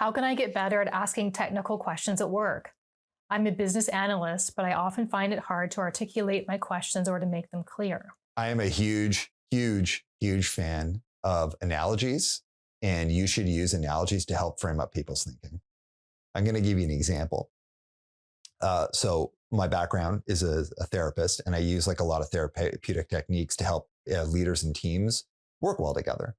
How can I get better at asking technical questions at work? I'm a business analyst, but I often find it hard to articulate my questions or to make them clear. I am a huge fan of analogies, and you should use analogies to help frame up people's thinking. I'm going to give you an example. So my background is a therapist, and I use like a lot of therapeutic techniques to help leaders and teams work well together.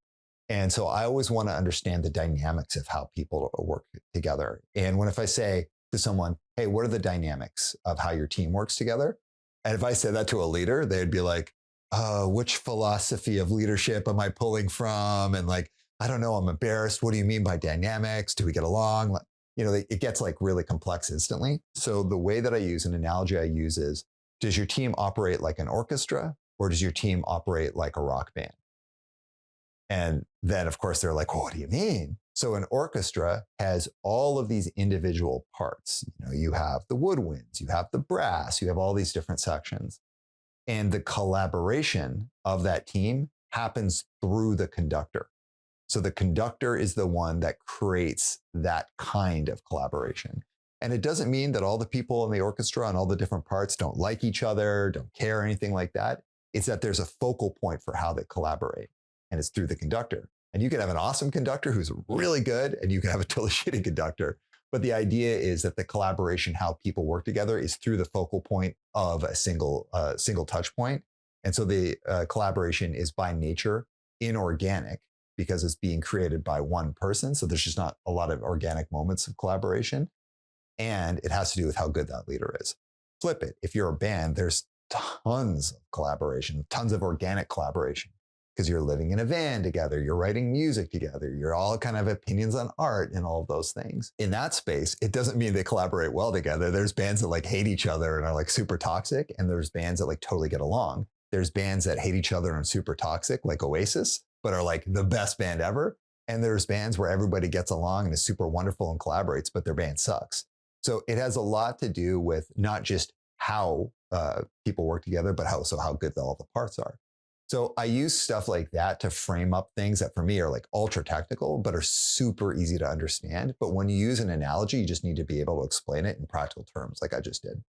And so I always want to understand the dynamics of how people work together. And if I say to someone, "Hey, what are the dynamics of how your team works together?" And if I said that to a leader, they'd be like, which philosophy of leadership am I pulling from? And like, I don't know, I'm embarrassed. What do you mean by dynamics? Do we get along? Like, it gets like really complex instantly. So the way that I use an analogy I use is, does your team operate like an orchestra or does your team operate like a rock band? And then of course they're like, well, what do you mean? So an orchestra has all of these individual parts. You have the woodwinds, you have the brass, you have all these different sections. And the collaboration of that team happens through the conductor. So the conductor is the one that creates that kind of collaboration. And it doesn't mean that all the people in the orchestra and all the different parts don't like each other, don't care, anything like that. It's that there's a focal point for how they collaborate, and it's through the conductor. And you can have an awesome conductor who's really good, and you can have a totally shitty conductor. But the idea is that the collaboration, how people work together, is through the focal point of a single touch point. And so the collaboration is by nature inorganic because it's being created by one person. So there's just not a lot of organic moments of collaboration. And it has to do with how good that leader is. Flip it. If you're a band, there's tons of collaboration, tons of organic collaboration, because you're living in a van together, you're writing music together, you're all kind of opinions on art and all of those things. In that space, it doesn't mean they collaborate well together. There's bands that like hate each other and are like super toxic, and there's bands that like totally get along. There's bands that hate each other and super toxic, like Oasis, but are like the best band ever. And there's bands where everybody gets along and is super wonderful and collaborates, but their band sucks. So it has a lot to do with not just how people work together, but how good all the parts are. So I use stuff like that to frame up things that for me are like ultra technical, but are super easy to understand. But when you use an analogy, you just need to be able to explain it in practical terms like I just did.